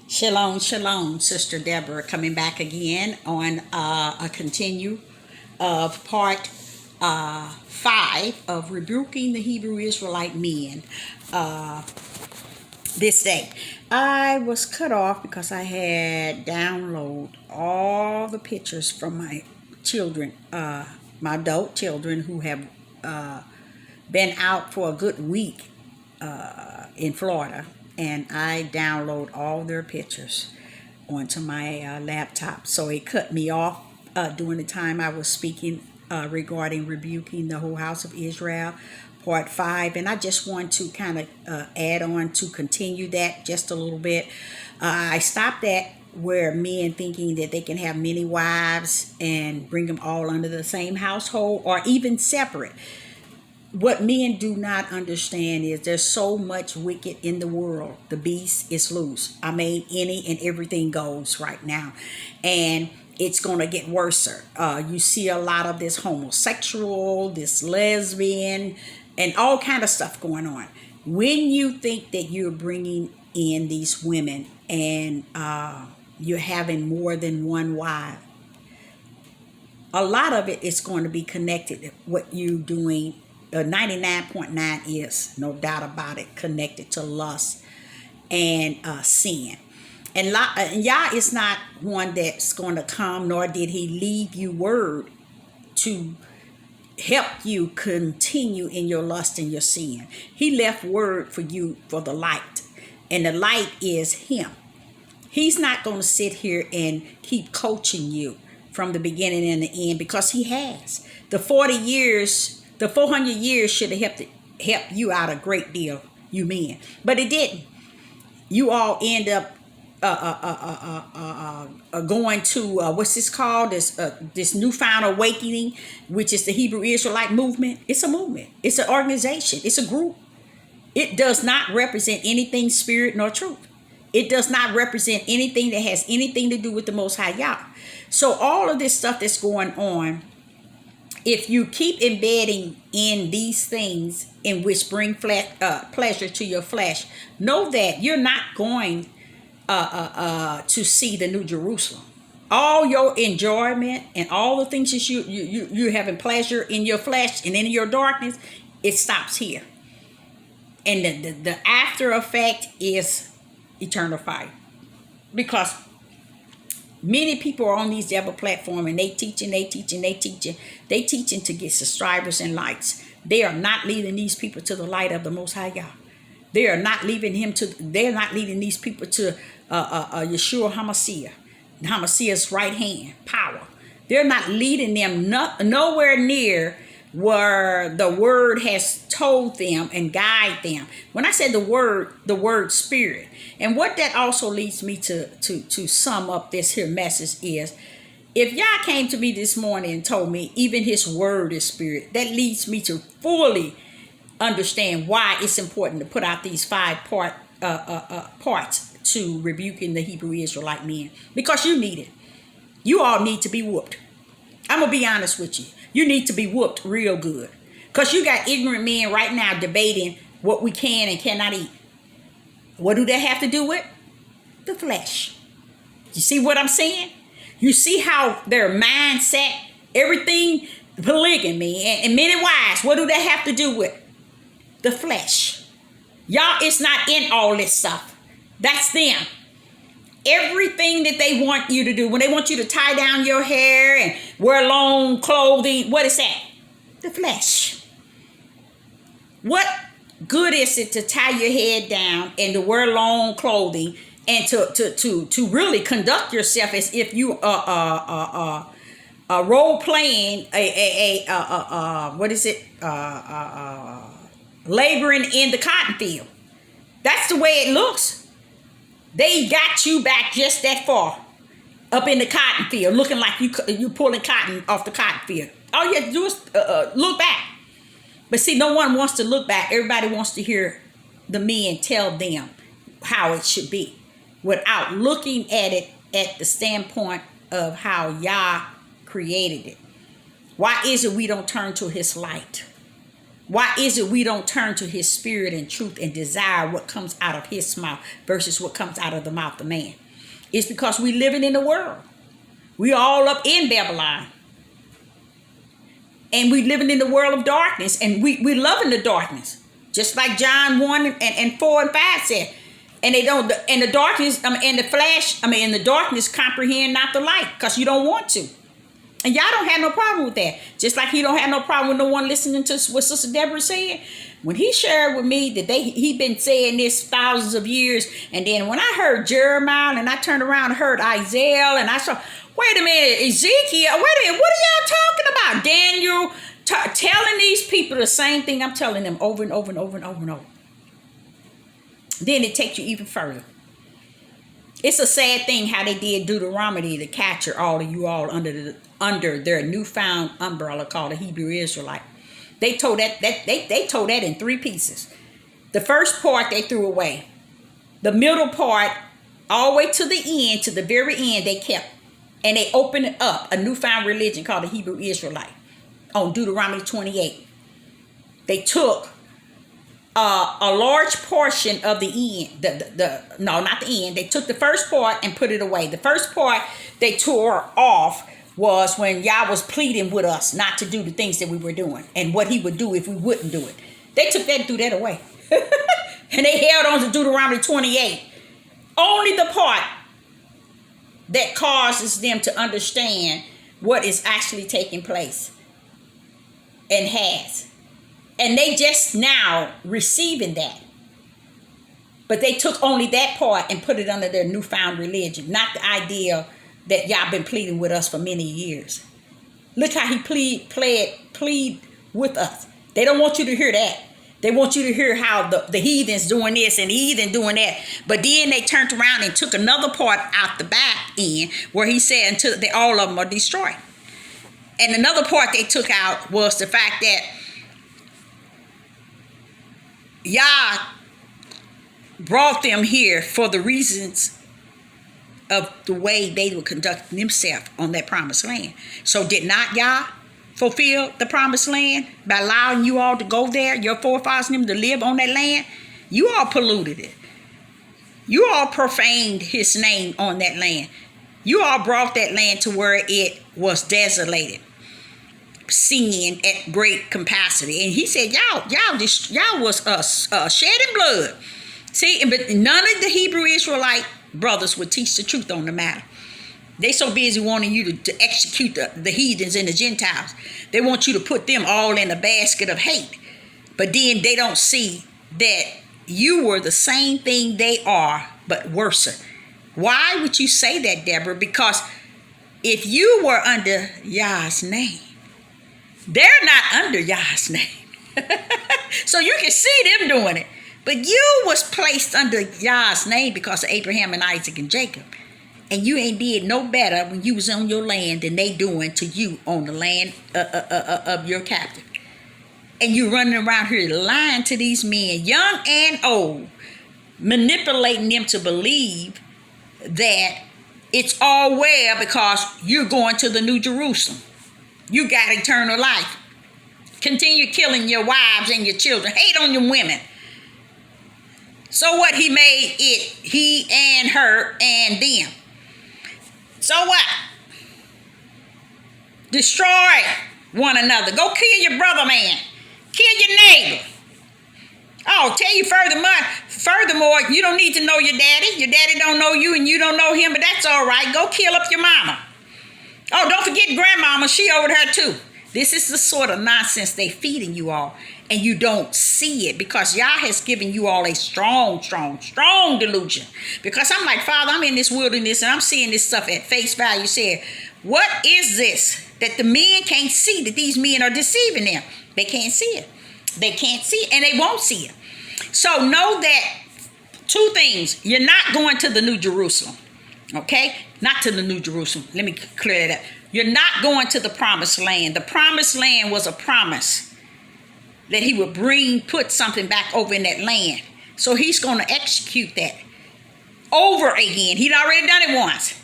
Shalom, shalom, Sister Deborah, coming back again on a continue of part 5 of rebuking the Hebrew Israelite men this day. I was cut off because I had downloaded all the pictures from my children, my adult children who have been out for a good week in Florida, and I download all their pictures onto my laptop. So it cut me off during the time I was speaking regarding rebuking the whole house of Israel, part 5. And I just want to kind of add on to continue that just a little bit. I stopped at where men thinking that they can have many wives and bring them all under the same household or even separate. What men do not understand is there's so much wicked in the world. The beast is loose. I mean, any and everything goes right now. And it's going to get worse. You see a lot of this homosexual, this lesbian, and all kind of stuff going on. When you think that you're bringing in these women and you're having more than one wife, a lot of it is going to be connected to what you're doing. 99.9 is, no doubt about it, connected to lust and sin. And Yah is not one that's going to come, nor did he leave you word to help you continue in your lust and your sin. He left word for you for the light, and the light is him. He's not going to sit here and keep coaching you from the beginning and the end, because he has. The 400 years should have helped you out a great deal, you men. But it didn't. You all end up going to, what's this called? This newfound awakening, which is the Hebrew Israelite movement. It's a movement. It's an organization. It's a group. It does not represent anything spirit nor truth. It does not represent anything that has anything to do with the Most High Yah. So all of this stuff that's going on, if you keep embedding in these things in which bring pleasure to your flesh, know that you're not going to see the New Jerusalem. All your enjoyment and all the things that you're having pleasure in your flesh and in your darkness, it stops here. And the after effect is eternal fire. Because many people are on these devil platform and they teaching to get subscribers and likes. They are not leading these people to the light of the Most High Yah. They are not leading these people to Yeshua Hamashiach's right hand power. They're not leading them nowhere near where the word has told them and guide them. When I said the word spirit. And what that also leads me to sum up this here message is, if Yah came to me this morning and told me even his word is spirit, that leads me to fully understand why it's important to put out these 5 parts to rebuking the Hebrew Israelite men. Because you need it. You all need to be whooped. I'm going to be honest with you. You need to be whooped real good. Because you got ignorant men right now debating what we can and cannot eat. What do they have to do with? The flesh. You see what I'm saying? You see how their mindset, everything, polygamy and many wives, what do they have to do with? The flesh. Y'all, it's not in all this stuff. That's them. Everything that they want you to do, when they want you to tie down your hair and wear long clothing, what is that? The flesh. What good is it to tie your head down and to wear long clothing and to really conduct yourself as if you are role playing laboring in the cotton field? That's the way it looks. They got you back just that far up in the cotton field, looking like you pulling cotton off the cotton field. All you have to do is look back. But see, no one wants to look back. Everybody wants to hear the men tell them how it should be without looking at it at the standpoint of how Yah created it. Why is it we don't turn to his light? Why is it we don't turn to his spirit and truth and desire what comes out of his mouth versus what comes out of the mouth of man? It's because we living in the world. We all up in Babylon. And we living in the world of darkness. And we loving the darkness. Just like John 1 and 4 and 5 said. And they don't, and the darkness, and the darkness comprehend not the light. Because you don't want to. And y'all don't have no problem with that. Just like he don't have no problem with no one listening to what Sister Deborah said. When he shared with me that he been saying this thousands of years. And then when I heard Jeremiah and I turned around and heard Isaiah and I saw, wait a minute, Ezekiel, wait a minute, what are y'all talking about? Daniel, telling these people the same thing I'm telling them over and over and over and over and over. Then it takes you even further. It's a sad thing how they did Deuteronomy to capture all of you all under their newfound umbrella called the Hebrew Israelite. They told that they told that in 3 pieces. The first part they threw away. The middle part, all the way to the end, to the very end, they kept. And they opened up a newfound religion called the Hebrew Israelite on Deuteronomy 28. They took a large portion of the end, no, not the end. They took the first part and put it away. The first part they tore off was when Yah was pleading with us not to do the things that we were doing and what he would do if we wouldn't do it. They took that and threw that away. And they held on to Deuteronomy 28. Only the part that causes them to understand what is actually taking place and has. And they just now receiving that. But they took only that part and put it under their newfound religion, not the idea that y'all been pleading with us for many years. Look how he plead with us. They don't want you to hear that. They want you to hear how the heathens doing this and the heathen doing that. But then they turned around and took another part out the back end where he said until all of them are destroyed. And another part they took out was the fact that Yah brought them here for the reasons of the way they were conducting themselves on that promised land. So did not Yah fulfill the promised land by allowing you all to go there, your forefathers and them to live on that land? You all polluted it. You all profaned his name on that land. You all brought that land to where it was desolated, sin at great capacity. And he said, y'all was shedding blood. See, but none of the Hebrew Israelite brothers would teach the truth on the matter. They so busy wanting you to execute the heathens and the Gentiles. They want you to put them all in a basket of hate. But then they don't see that you were the same thing they are, but worse. Why would you say that, Deborah? Because if you were under Yah's name, they're not under Yah's name. So you can see them doing it. But you was placed under Yah's name because of Abraham and Isaac and Jacob. And you ain't did no better when you was on your land than they doing to you on the land of your captive. And you running around here lying to these men, young and old, manipulating them to believe that it's all well because you're going to the New Jerusalem. You got eternal life. Continue killing your wives and your children. Hate on your women. So what? He made it he and her and them. So what? Destroy one another. Go kill your brother, man. Kill your neighbor. Oh, tell you furthermore, you don't need to know your daddy. Your daddy don't know you and you don't know him, but that's all right. Go kill up your mama. Oh, don't forget grandmama. She over there too. This is the sort of nonsense they feeding you all. And you don't see it because Yah has given you all a strong delusion. Because I'm like, Father, I'm in this wilderness and I'm seeing this stuff at face value. Saying, what is this that the men can't see, that these men are deceiving them? They can't see it. They can't see it and they won't see it. So know that 2 things. You're not going to the New Jerusalem. Okay? Not to the New Jerusalem. Let me clear that up. You're not going to the promised land. The promised land was a promise that he would put something back over in that land. So he's going to execute that over again. He'd already done it once.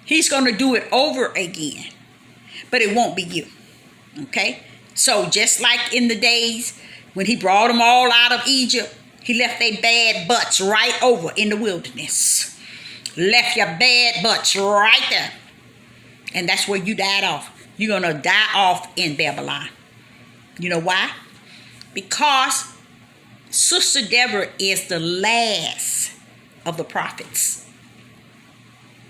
He's going to do it over again. But it won't be you. Okay? So just like in the days When he brought them all out of Egypt, he left their bad butts right over in the wilderness. Left your bad butts right there. And that's where you died off. You're going to die off in Babylon. You know why? Because Sister Deborah is the last of the prophets.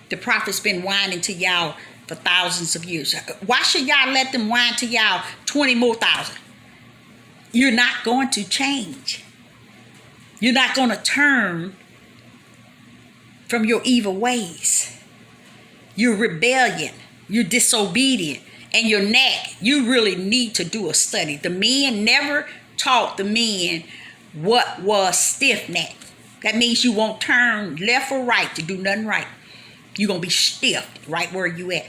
The prophets been whining to y'all for thousands of years. Why should y'all let them whine to y'all 20 more thousand? You're not going to change. You're not going to turn from your evil ways. You're rebellion. You're disobedient. And your neck, you really need to do a study. The men never taught the men what was stiff neck. That means you won't turn left or right to do nothing right. You're going to be stiff right where you at.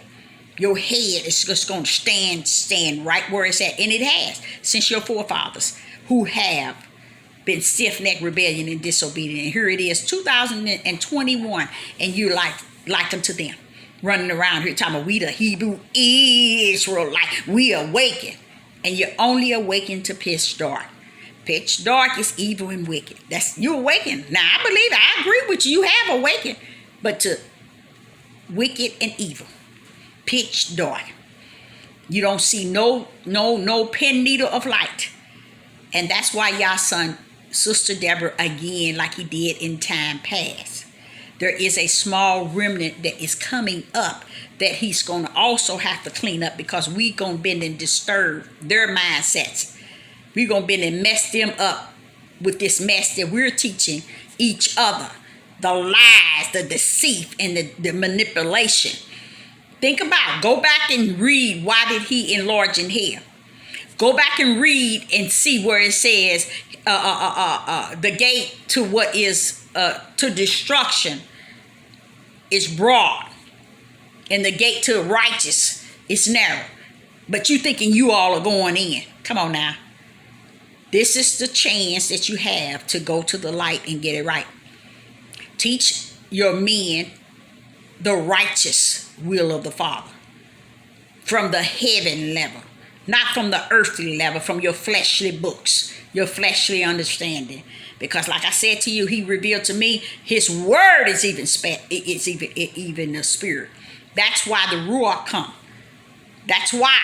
Your head is just going to stand right where it's at. And it has, since your forefathers who have been stiff-necked, rebellion, and disobedient. And here it is, 2021, and you're like unto them. Running around here talking about we the Hebrew Israelite. We awaken. And you're only awakened to pitch dark. Pitch dark is evil and wicked. You awaken. Now I agree with you. You have awakened. But to wicked and evil. Pitch dark. You don't see no pen needle of light. And that's why y'all son Sister Deborah again, like he did in time past. There is a small remnant that is coming up that he's going to also have to clean up, because we going to bend and disturb their mindsets. We're going to bend and mess them up with this mess that we're teaching each other. The lies, the deceit, and the manipulation. Think about it. Go back and read, why did he enlarge in hell? Go back and read and see where it says the gate to what is to destruction is broad, and the gate to righteous is narrow. But you thinking you all are going in. Come on now. This is the chance that you have to go to the light and get it right. Teach your men the righteous will of the Father from the heaven level, not from the earthly level, from your fleshly books, your fleshly understanding. Because like I said to you, he revealed to me his word is even a spirit. That's why the Ruach come. That's why.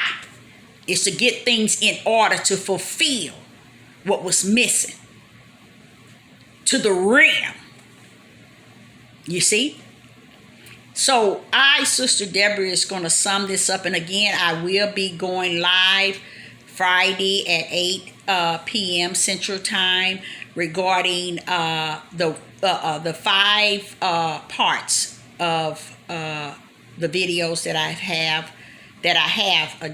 It's to get things in order to fulfill what was missing to the realm. You see? So Sister Deborah, is going to sum this up. And again, I will be going live Friday at 8 p.m. Central Time regarding the 5 parts of the videos that I have a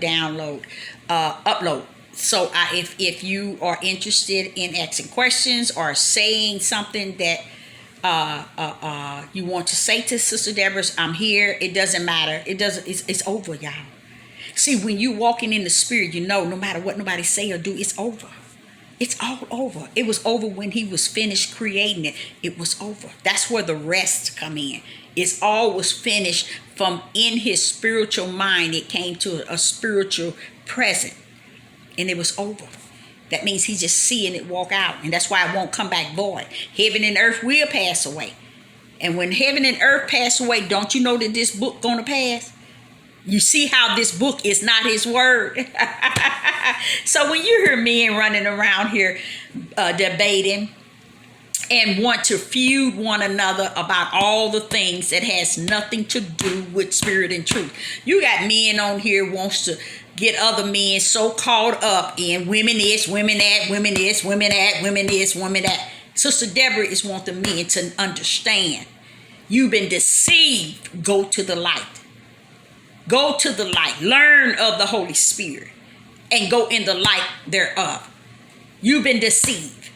upload. So if you are interested in asking questions or saying something that you want to say to Sister Deborah, I'm here. It doesn't matter. It's over, y'all. See, when you walking in the spirit, you know, no matter what nobody say or do, it's over. It's all over. It was over when he was finished creating it. It was over. That's where the rest come in. It's all was finished from in his spiritual mind. It came to a spiritual present, and it was over. That means he's just seeing it walk out. And that's why it won't come back void. Heaven and earth will pass away. And when heaven and earth pass away, don't you know that this book going to pass? You see how this book is not his word. So when you hear men running around here debating and want to feud one another about all the things that has nothing to do with spirit and truth. You got men on here wants to get other men so caught up in women this, women that, women this, women that, women this, women that. Sister Deborah is wanting men to understand. You've been deceived. Go to the light. Go to the light. Learn of the Holy Spirit and go in the light thereof. You've been deceived.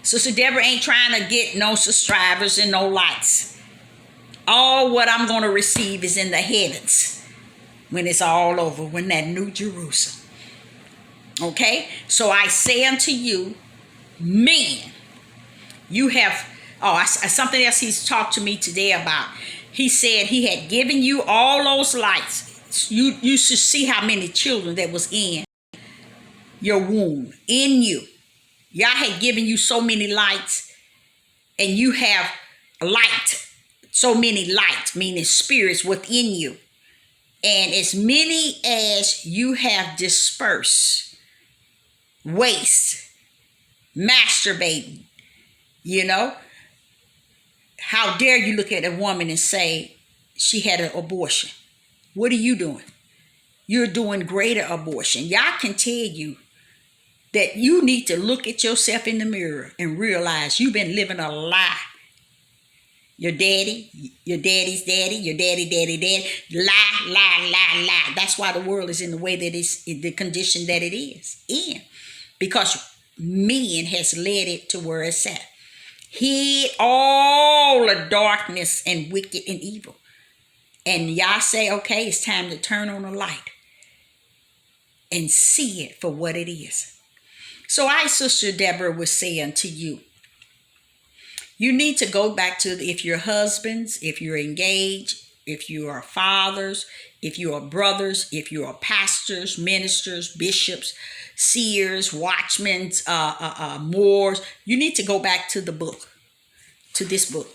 Sister Deborah ain't trying to get no subscribers and no likes. All what I'm going to receive is in the heavens when it's all over, when that new Jerusalem. Okay? So I say unto you, men, you have, something else he's talked to me today about. He said he had given you all those lights. You should see how many children that was in your womb, in you. Yah had given you so many lights, and you have light, so many lights, meaning spirits within you. And as many as you have dispersed, waste, masturbating, you know, how dare you look at a woman and say she had an abortion? What are you doing? You're doing greater abortion. Y'all can tell you that you need to look at yourself in the mirror and realize you've been living a lie. Your daddy, your daddy's daddy, your daddy, lie. That's why the world is in the way that it's in the condition that it is in. Because men has led it to where it's at. Hid all the darkness and wicked and evil. And y'all say, okay, it's time to turn on the light and see it for what it is. So I, Sister Deborah, was saying to you, you need to go back to, if you're husbands, if you're engaged, if you are fathers, if you are brothers, if you are pastors, ministers, bishops, seers, watchmen, moors, you need to go back to the book, to this book.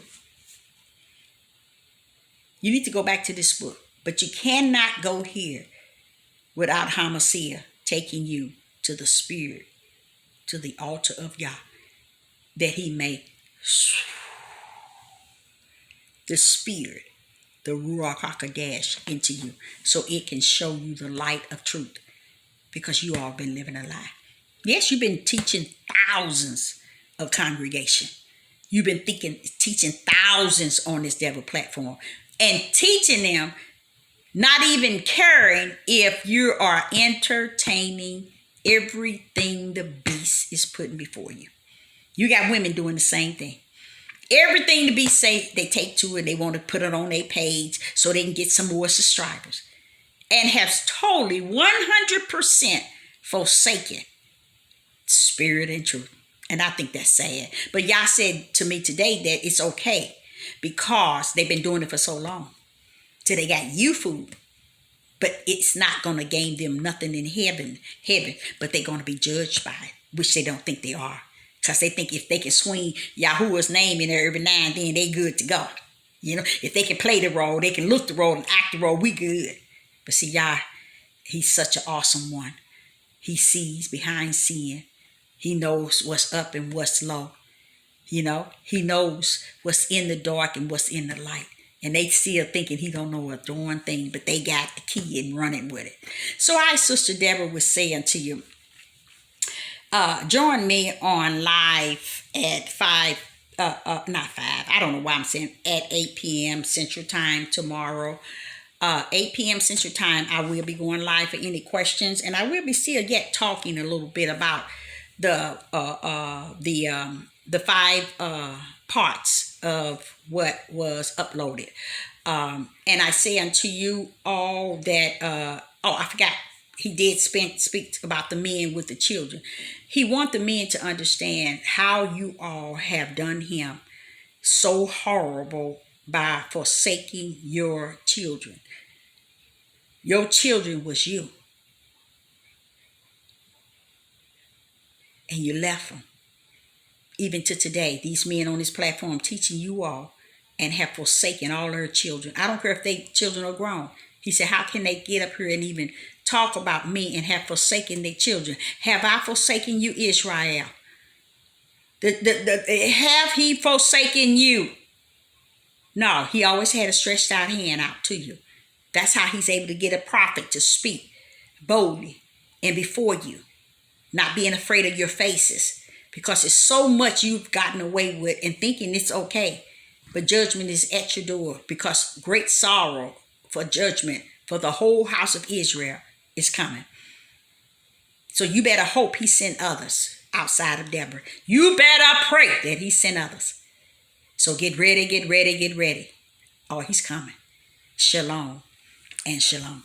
You need to go back to this book. But you cannot go here without Hamashiach taking you to the Spirit, to the altar of Yah, that he may, the Spirit, the Ruach HaKodesh into you, so it can show you the light of truth, because you all been living a lie. Yes, you've been teaching thousands of congregation. You've been teaching thousands on this devil platform, and teaching them, not even caring if you are entertaining everything the beast is putting before you. You got women doing the same thing. Everything to be safe, they take to it. They want to put it on their page so they can get some more subscribers. And has totally 100% forsaken spirit and truth. And I think that's sad. But y'all said to me today that it's okay because they've been doing it for so long. Till they got you food. But it's not going to gain them nothing in heaven, but they're going to be judged by it, which they don't think they are. Because they think if they can swing Yahuwah's name in there every now and then, they good to go. You know, if they can play the role, they can look the role and act the role, we good. But see, Yah, he's such an awesome one. He sees behind sin. He knows what's up and what's low. You know, he knows what's in the dark and what's in the light. And they still thinking he don't know a darn thing, but they got the key and running with it. So I, Sister Deborah, was saying to you, join me on live at 5, not 5, I don't know why I'm saying, at 8 p.m. Central Time tomorrow. 8 p.m. Central Time, I will be going live for any questions, and I will be still yet talking a little bit about the 5 parts of what was uploaded. And I say unto you all that, I forgot, he did speak about the men with the children. He wants the men to understand how you all have done him so horrible by forsaking your children. Your children was you. And you left them. Even to today, these men on this platform teaching you all and have forsaken all their children. I don't care if they children are grown. He said, how can they get up here and even talk about me and have forsaken their children? Have I forsaken you, Israel? Have he forsaken you? No, he always had a stretched out hand out to you. That's how he's able to get a prophet to speak boldly and before you, not being afraid of your faces. Because it's so much you've gotten away with and thinking it's okay. But judgment is at your door, because great sorrow for judgment for the whole house of Israel is coming. So you better hope he sent others outside of Deborah. You better pray that he sent others. So get ready, get ready, get ready. Oh, he's coming. Shalom and shalom.